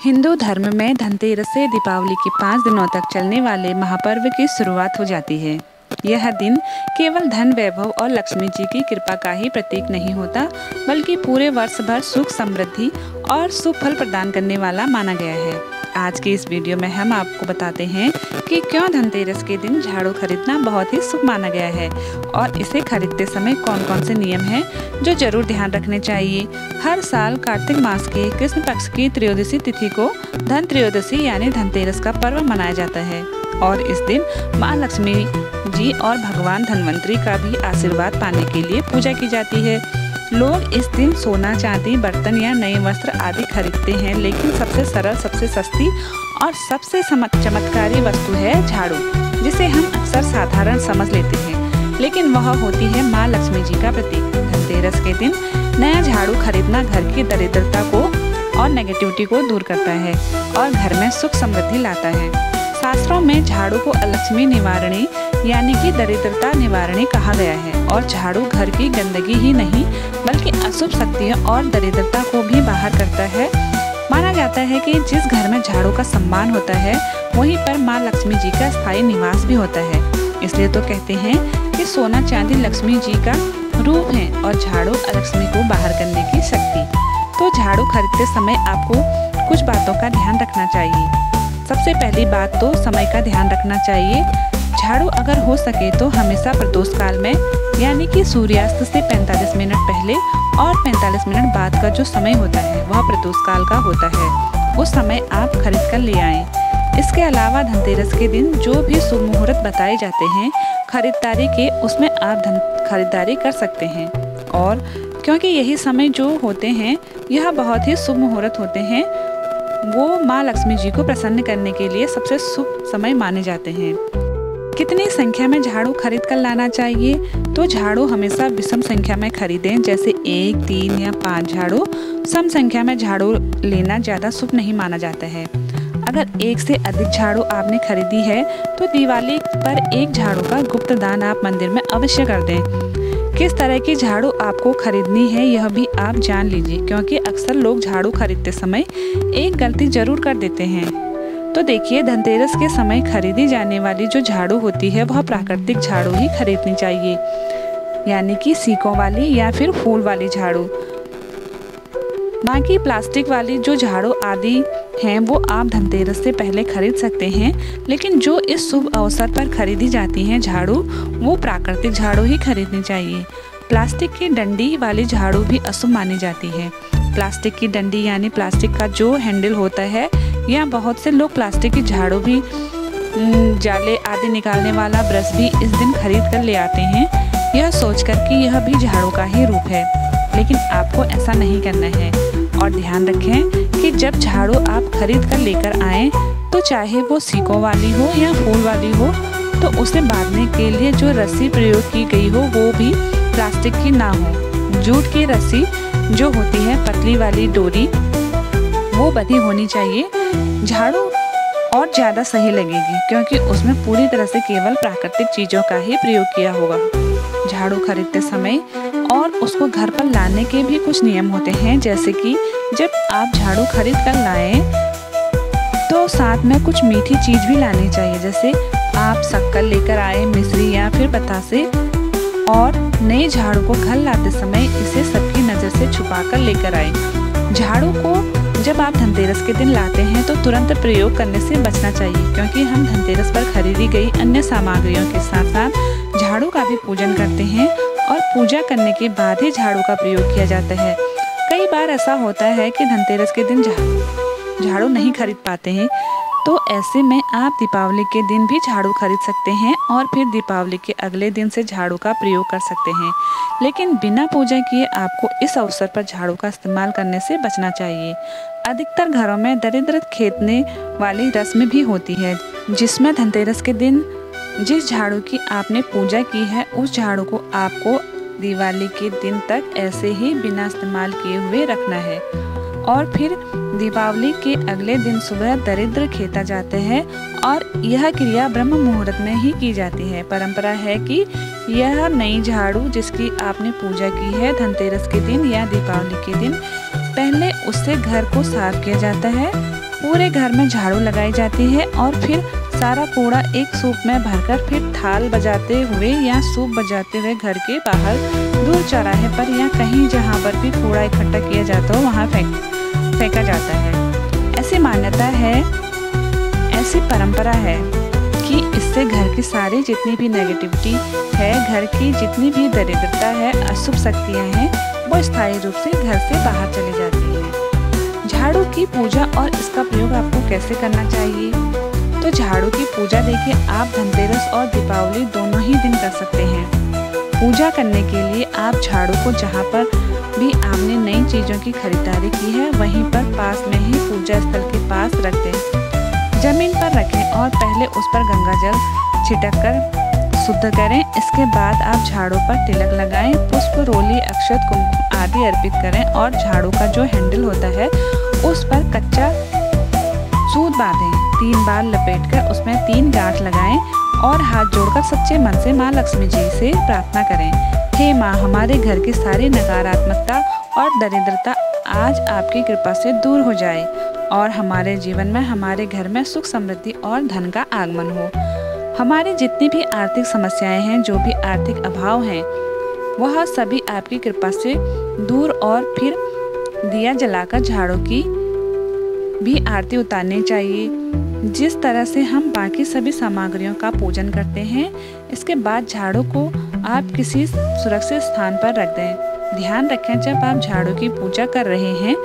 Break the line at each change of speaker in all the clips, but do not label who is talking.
हिंदू धर्म में धनतेरस से दीपावली के 5 दिनों तक चलने वाले महापर्व की शुरुआत हो जाती है। यह दिन केवल धन वैभव और लक्ष्मी जी की कृपा का ही प्रतीक नहीं होता, बल्कि पूरे वर्ष भर सुख समृद्धि और सुफल प्रदान करने वाला माना गया है। आज की इस वीडियो में हम आपको बताते हैं कि क्यों धनतेरस के दिन झाड़ू खरीदना बहुत ही शुभ माना गया है और इसे खरीदते समय कौन कौन से नियम हैं जो जरूर ध्यान रखने चाहिए। हर साल कार्तिक मास के कृष्ण पक्ष की त्रयोदशी तिथि को धन त्रयोदशी यानी धनतेरस का पर्व मनाया जाता है और इस दिन माँ लक्ष्मी जी और भगवान धन्वंतरी का भी आशीर्वाद पाने के लिए पूजा की जाती है। लोग इस दिन सोना, चांदी, बर्तन या नए वस्त्र आदि खरीदते हैं, लेकिन सबसे सरल, सबसे सस्ती और सबसे चमत्कारी वस्तु है झाड़ू, जिसे हम अक्सर साधारण समझ लेते हैं, लेकिन वह होती है माँ लक्ष्मी जी का प्रतीक। धनतेरस के दिन नया झाड़ू खरीदना घर की दरिद्रता को और नेगेटिविटी को दूर करता है और घर में सुख समृद्धि लाता है। शास्त्रों में झाड़ू को अलक्ष्मी निवारणी यानी कि दरिद्रता निवारणी कहा गया है और झाड़ू घर की गंदगी ही नहीं बल्कि अशुभ शक्तियों और दरिद्रता को भी बाहर करता है। माना जाता है कि जिस घर में झाड़ू का सम्मान होता है वहीं पर माँ लक्ष्मी जी का स्थायी निवास भी होता है। इसलिए तो कहते हैं कि सोना चांदी लक्ष्मी जी का रूप है और झाड़ू अलक्ष्मी को बाहर करने की शक्ति। तो झाड़ू खरीदते समय आपको कुछ बातों का ध्यान रखना चाहिए। सबसे पहली बात तो समय का ध्यान रखना चाहिए। झाड़ू अगर हो सके तो हमेशा प्रदोष काल में यानी कि सूर्यास्त से 45 मिनट पहले और 45 मिनट बाद का जो समय होता है वह प्रदोष काल का होता है, उस समय आप खरीद कर ले आएं। इसके अलावा धनतेरस के दिन जो भी शुभ मुहूर्त बताए जाते हैं खरीदारी के, उसमें आप खरीदारी कर सकते हैं और क्योंकि यही समय जो होते हैं यह बहुत ही शुभ मुहूर्त होते हैं, वो माँ लक्ष्मी जी को प्रसन्न करने के लिए सबसे शुभ समय माने जाते हैं। कितनी संख्या में झाड़ू खरीद कर लाना चाहिए? तो झाड़ू हमेशा विषम संख्या में खरीदें, जैसे 1, 3 या 5 झाड़ू। सम संख्या में झाड़ू लेना ज़्यादा शुभ नहीं माना जाता है। अगर 1 से अधिक झाड़ू आपने खरीदी है तो दिवाली पर 1 झाड़ू का गुप्त दान आप मंदिर में अवश्य कर दें। किस तरह की झाड़ू आपको खरीदनी है यह भी आप जान लीजिए, क्योंकि अक्सर लोग झाड़ू खरीदते समय एक गलती जरूर कर देते हैं। तो देखिए, धनतेरस के समय खरीदी जाने वाली जो झाड़ू होती है वह प्राकृतिक झाड़ू ही खरीदनी चाहिए, यानी कि सीकों वाली या फिर फूल वाली झाड़ू। बाकी प्लास्टिक वाली जो झाड़ू आदि हैं वो आप धनतेरस से पहले खरीद सकते हैं, लेकिन जो इस शुभ अवसर पर खरीदी जाती हैं झाड़ू वो प्राकृतिक झाड़ू ही खरीदनी चाहिए। प्लास्टिक की डंडी वाली झाड़ू भी अशुभ मानी जाती है। प्लास्टिक की डंडी यानी प्लास्टिक का जो हैंडल होता है, या बहुत से लोग प्लास्टिक की झाड़ू भी जाले आदि निकालने वाला ब्रश भी इस दिन खरीद कर ले आते हैं, यह सोचकर कि यह भी झाड़ू का ही रूप है, लेकिन आपको ऐसा नहीं करना है। और ध्यान रखें कि जब झाड़ू आप खरीद कर लेकर आएँ तो चाहे वो सीकों वाली हो या फूल वाली हो, तो उसे बांधने के लिए जो रस्सी प्रयोग की गई हो वो भी प्लास्टिक की ना हो। जूट की रस्सी जो होती है, पतली वाली डोरी, वो बंधी होनी चाहिए। झाड़ू और ज़्यादा सही लगेगी क्योंकि उसमें पूरी तरह से केवल प्राकृतिक चीज़ों का ही प्रयोग किया होगा। झाड़ू खरीदते समय और उसको घर पर लाने के भी कुछ नियम होते हैं, जैसे कि जब आप झाड़ू खरीद कर लाएं तो साथ में कुछ मीठी चीज़ भी लानी चाहिए, जैसे आप शक्कर लेकर आए, मिश्री या फिर बतासे। और नए झाड़ू को घर लाते समय इसे सबकी नज़र से छुपा कर लेकर आए। झाड़ू को जब आप धनतेरस के दिन लाते हैं तो तुरंत प्रयोग करने से बचना चाहिए, क्योंकि हम धनतेरस पर खरीदी गई अन्य सामग्रियों के साथ साथ झाड़ू का भी पूजन करते हैं और पूजा करने के बाद ही झाड़ू का प्रयोग किया जाता है। कई बार ऐसा होता है कि धनतेरस के दिन झाड़ू नहीं खरीद पाते हैं, तो ऐसे में आप दीपावली के दिन भी झाड़ू खरीद सकते हैं और फिर दीपावली के अगले दिन से झाड़ू का प्रयोग कर सकते हैं, लेकिन बिना पूजा किए आपको इस अवसर पर झाड़ू का इस्तेमाल करने से बचना चाहिए। अधिकतर घरों में दरिद्र खेदने वाली रस्म भी होती है, जिसमें धनतेरस के दिन जिस झाड़ू की आपने पूजा की है उस झाड़ू को आपको दिवाली के दिन तक ऐसे ही बिना इस्तेमाल किए हुए रखना है और फिर दीपावली के अगले दिन सुबह दरिद्र खेता जाते हैं और यह क्रिया ब्रह्म मुहूर्त में ही की जाती है। परंपरा है कि यह नई झाड़ू जिसकी आपने पूजा की है धनतेरस के दिन या दीपावली के दिन पहले उससे घर को साफ किया जाता है, पूरे घर में झाड़ू लगाई जाती है और फिर सारा कूड़ा एक सूप में भरकर फिर थाल बजाते हुए या सूप बजाते हुए घर के बाहर दूर चौराहे पर या कहीं जहाँ पर भी कूड़ा इकट्ठा किया जाता हो वहाँ फेंका जाता है। ऐसी मान्यता है, ऐसी परंपरा है कि इससे घर की सारी जितनी भी नेगेटिविटी है, घर की जितनी भी दरिद्रता है, अशुभ शक्तियाँ हैं, वो स्थायी रूप से घर से बाहर चली जाती है। झाड़ू की पूजा और इसका प्रयोग आपको कैसे करना चाहिए? तो झाड़ू की पूजा देखिए, आप धनतेरस और दीपावली दोनों ही दिन कर सकते हैं। पूजा करने के लिए आप झाड़ू को जहाँ पर भी आपने नई चीज़ों की खरीदारी की है वहीं पर पास में ही पूजा स्थल के पास रख दें। जमीन पर रखें और पहले उस पर गंगा जल छिटक कर शुद्ध करें। इसके बाद आप झाड़ू पर तिलक लगाएं, पुष्प, रोली, अक्षत, कुमकुम आदि अर्पित करें और झाड़ू का जो हैंडल होता है उस पर कच्चा सूत बांधें। 3 बार लपेटकर उसमें 3 गांठ लगाएं और हाथ जोड़कर सच्चे मन से माँ लक्ष्मी जी से प्रार्थना करें, हे माँ, हमारे घर की सारी नकारात्मकता और दरिद्रता आज आपकी कृपा से दूर हो जाए और हमारे जीवन में, हमारे घर में सुख, समृद्धि और धन का आगमन हो। हमारी जितनी भी आर्थिक समस्याएं हैं, जो भी आर्थिक अभाव हैं, वह सभी आपकी कृपा से दूर। और फिर दिया जलाकर झाड़ू की भी आरती उतारनी चाहिए, जिस तरह से हम बाकी सभी सामग्रियों का पूजन करते हैं। इसके बाद झाड़ू को आप किसी सुरक्षित स्थान पर रख दें। ध्यान रखें, जब आप झाड़ू की पूजा कर रहे हैं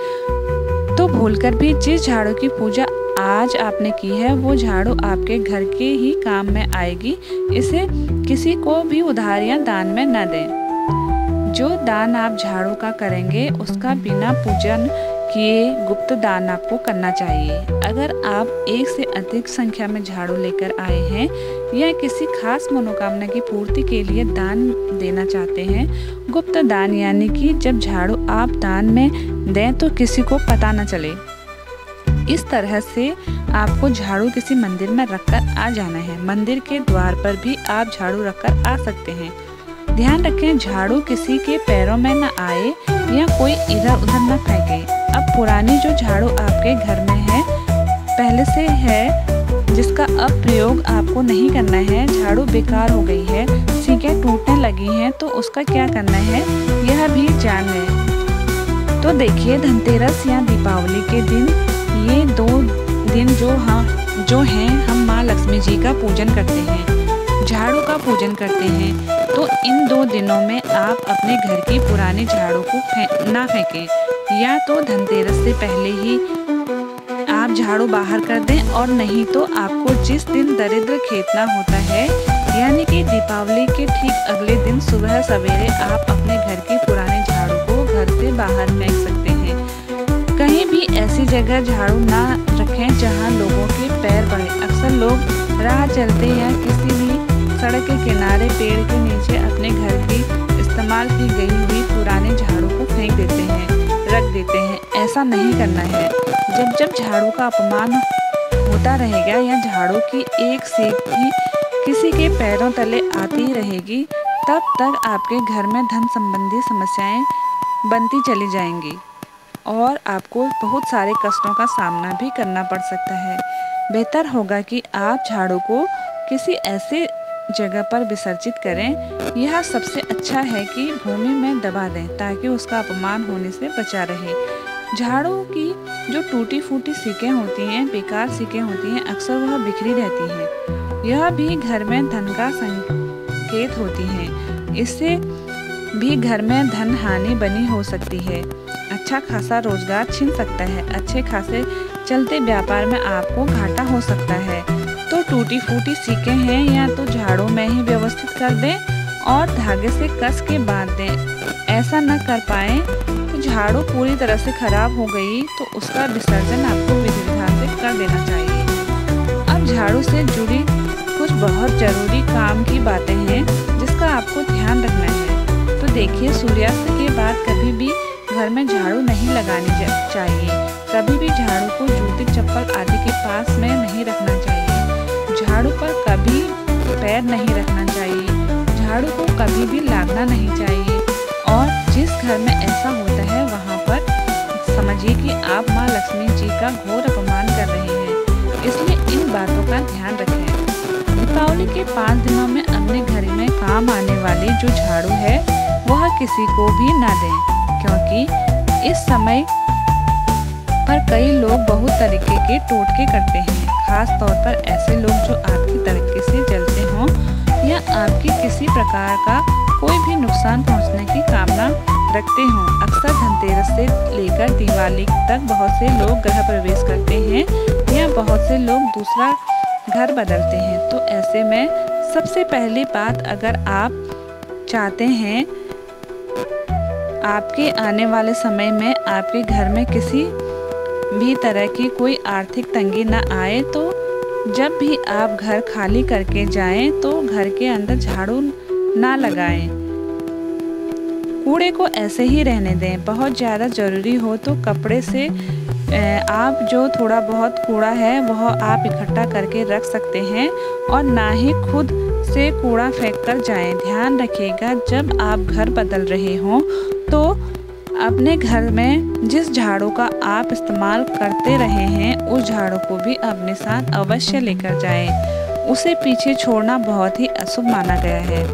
तो भूलकर भी जिस झाड़ू की पूजा आज आपने की है वो झाड़ू आपके घर के ही काम में आएगी। इसे किसी को भी उधार या दान में न दें। जो दान आप झाड़ू का करेंगे उसका बिना पूजन किए गुप्त दान आपको करना चाहिए। अगर आप एक से अधिक संख्या में झाड़ू लेकर आए हैं या किसी खास मनोकामना की पूर्ति के लिए दान देना चाहते हैं, गुप्त दान यानी कि जब झाड़ू आप दान में दें तो किसी को पता न चले। इस तरह से आपको झाड़ू किसी मंदिर में रखकर आ जाना है। मंदिर के द्वार पर भी आप झाड़ू रखकर आ सकते हैं। ध्यान रखें, झाड़ू किसी के पैरों में न आए या कोई इधर उधर न फेंके। अब पुरानी जो झाड़ू आपके घर में है, पहले से है, जिसका अब प्रयोग आपको नहीं करना है, झाड़ू बेकार हो गई है, सीकें टूटने लगी हैं, तो उसका क्या करना है यह भी जान लें। तो देखिए, धनतेरस या दीपावली के दिन, ये 2 दिन जो हैं हम माँ लक्ष्मी जी का पूजन करते हैं, झाड़ू का पूजन करते हैं। तो इन 2 दिनों में आप अपने घर की पुरानी झाड़ू को ना फेंकें, या तो धनतेरस से पहले ही आप झाड़ू बाहर कर दें, और नहीं तो आपको जिस दिन दरिद्र खेतना होता है, यानी कि दीपावली के ठीक अगले दिन सुबह सवेरे आप अपने घर की पुरानी झाड़ू को घर से बाहर फेंक सकते हैं। कहीं भी ऐसी जगह झाड़ू ना रखें जहां लोगों के पैर पड़े। अक्सर लोग राह चलते या किसी भी सड़क के किनारे पेड़ के नीचे अपने घर की इस्तेमाल की गई हुई पुराने झाड़ू को फेंक देते हैं, रख देते हैं। ऐसा नहीं करना है। जब जब झाड़ू का अपमान होता रहेगा या झाड़ू की एक सीख भी किसी के पैरों तले आती रहेगी, तब तक आपके घर में धन संबंधी समस्याएं बनती चली जाएंगी और आपको बहुत सारे कष्टों का सामना भी करना पड़ सकता है। बेहतर होगा कि आप झाड़ू को किसी ऐसे जगह पर विसर्जित करें। यह सबसे अच्छा है कि भूमि में दबा दें ताकि उसका अपमान होने से बचा रहे। झाड़ू की जो टूटी फूटी सीकें होती हैं, बेकार सीकें होती हैं, अक्सर वह बिखरी रहती हैं। यह भी घर में धन का संकेत होती हैं। इससे भी घर में धन हानि बनी हो सकती है। अच्छा खासा रोजगार छिन सकता है। अच्छे खासे चलते व्यापार में आपको घाटा हो सकता है। तो टूटी फूटी सीकें हैं या तो झाड़ू में ही व्यवस्थित कर दें और धागे से कस के बांध दें। ऐसा न कर पाए तो झाड़ू पूरी तरह से खराब हो गई तो उसका विसर्जन आपको विधि विधान से कर देना चाहिए। अब झाड़ू से जुड़ी कुछ बहुत जरूरी काम की बातें हैं जिसका आपको ध्यान रखना है। तो देखिए, सूर्यास्त के बाद कभी भी घर में झाड़ू नहीं लगानी चाहिए। कभी भी झाड़ू को जूते, चप्पल आदि के पास में नहीं रखना चाहिए। झाड़ू पर कभी पैर नहीं रखना चाहिए। झाड़ू को कभी भी लागना नहीं चाहिए। और जिस घर में ऐसा होता है वहाँ पर समझिए कि आप माँ लक्ष्मी जी का घोर अपमान कर रहे हैं, इसलिए इन बातों का ध्यान रखें। दीपावली के 5 दिनों में अपने घर में काम आने वाली जो झाड़ू है वह किसी को भी ना दें, क्योंकि इस समय पर कई लोग बहुत तरीके के टोटके करते हैं, खास तौर पर ऐसे लोग जो आपकी तरक्की से जलते हों या आपकी किसी प्रकार का कोई भी नुकसान पहुंचने की कामना रखते हों। अक्सर धनतेरस से लेकर दिवाली तक बहुत से लोग गृह प्रवेश करते हैं या बहुत से लोग दूसरा घर बदलते हैं। तो ऐसे में सबसे पहली बात, अगर आप चाहते हैं आपके आने वाले समय में आपके घर में किसी भी तरह की कोई आर्थिक तंगी ना आए, तो जब भी आप घर खाली करके जाएं तो घर के अंदर झाड़ू ना लगाएं, कूड़े को ऐसे ही रहने दें। बहुत ज़्यादा ज़रूरी हो तो कपड़े से आप जो थोड़ा बहुत कूड़ा है वह आप इकट्ठा करके रख सकते हैं और ना ही खुद से कूड़ा फेंक कर जाएं। ध्यान रखिएगा, जब आप घर बदल रहे हों तो अपने घर में जिस झाड़ू का आप इस्तेमाल करते रहे हैं उस झाड़ू को भी अपने साथ अवश्य लेकर जाएं। उसे पीछे छोड़ना बहुत ही अशुभ माना गया है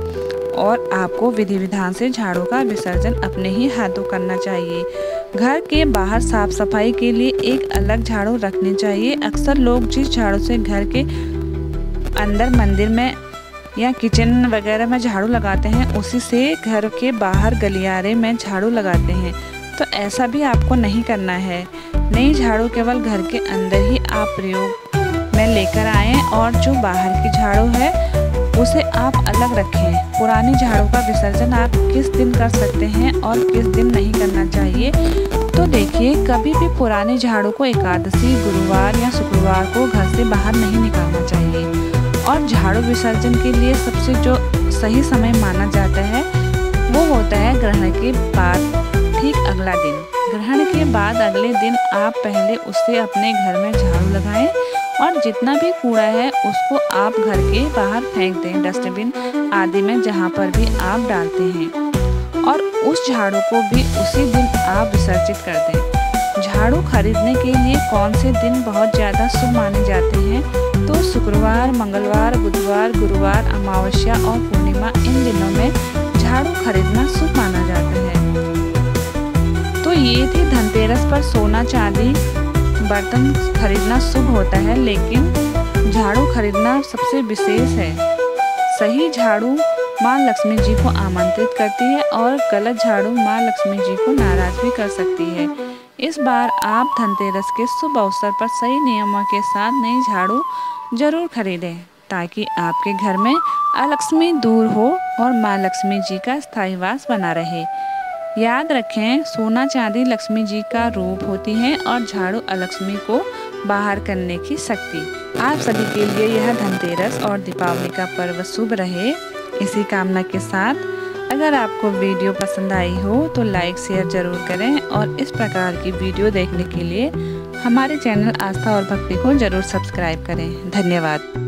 और आपको विधि विधान से झाड़ू का विसर्जन अपने ही हाथों करना चाहिए। घर के बाहर साफ सफाई के लिए एक अलग झाड़ू रखनी चाहिए। अक्सर लोग जिस झाड़ू से घर के अंदर मंदिर में या किचन वगैरह में झाड़ू लगाते हैं उसी से घर के बाहर गलियारे में झाड़ू लगाते हैं, तो ऐसा भी आपको नहीं करना है। नई झाड़ू केवल घर के अंदर ही आप प्रयोग में लेकर आएं और जो बाहर की झाड़ू है उसे आप अलग रखें। पुरानी झाड़ू का विसर्जन आप किस दिन कर सकते हैं और किस दिन नहीं करना चाहिए, तो देखिए, कभी भी पुरानी झाड़ू को एकादशी, गुरुवार या शुक्रवार को घर से बाहर नहीं निकालना चाहिए। और झाड़ू विसर्जन के लिए सबसे जो सही समय माना जाता है वो होता है ग्रहण के बाद ठीक अगला दिन। ग्रहण के बाद अगले दिन आप पहले उससे अपने घर में झाड़ू लगाएं और जितना भी कूड़ा है उसको आप घर के बाहर फेंक दें, डस्टबिन आदि में जहाँ पर भी आप डालते हैं, और उस झाड़ू को भी उसी दिन आप विसर्जित कर दें। झाड़ू खरीदने के लिए कौन से दिन बहुत ज़्यादा शुभ माने जाते हैं, तो शुक्रवार, मंगलवार, बुधवार, गुरुवार, अमावस्या और पूर्णिमा, इन दिनों में झाड़ू खरीदना शुभ माना जाता है। तो ये थी धनतेरस पर सोना चांदी बर्तन खरीदना शुभ होता है, लेकिन झाड़ू खरीदना सबसे विशेष है। सही झाड़ू माँ लक्ष्मी जी को आमंत्रित करती है और गलत झाड़ू माँ लक्ष्मी जी को नाराज भी कर सकती है। इस बार आप धनतेरस के शुभ अवसर पर सही नियमों के साथ नई झाड़ू जरूर खरीदें, ताकि आपके घर में अलक्ष्मी दूर हो और माँ लक्ष्मी जी का स्थायी वास बना रहे। याद रखें, सोना चांदी लक्ष्मी जी का रूप होती है और झाड़ू अलक्ष्मी को बाहर करने की शक्ति। आप सभी के लिए यह धनतेरस और दीपावली का पर्व शुभ रहे, इसी कामना के साथ अगर आपको वीडियो पसंद आई हो तो लाइक शेयर जरूर करें और इस प्रकार की वीडियो देखने के लिए हमारे चैनल आस्था और भक्ति को जरूर सब्सक्राइब करें। धन्यवाद।